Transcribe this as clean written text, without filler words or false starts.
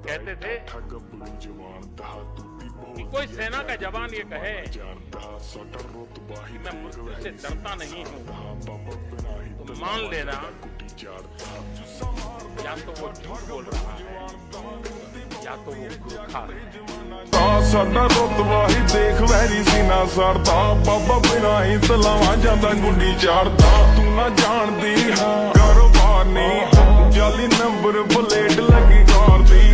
कहते थे कि कोई सेना का जवान ये कहे कि मैं मृत्यु से डरता नहीं हूं, तो मान लेना या तो वो झूठ बोल रहा है या तो वो मूर्खा है। साडा रुतबा ही देख वैरी सीना सरदा, बाबा बिना ही तलावा जांदा गुड्डी चाड़दा। तू ना जानदी कारोबार नहीं, जाली नंबर प्लेट लगी कार दी।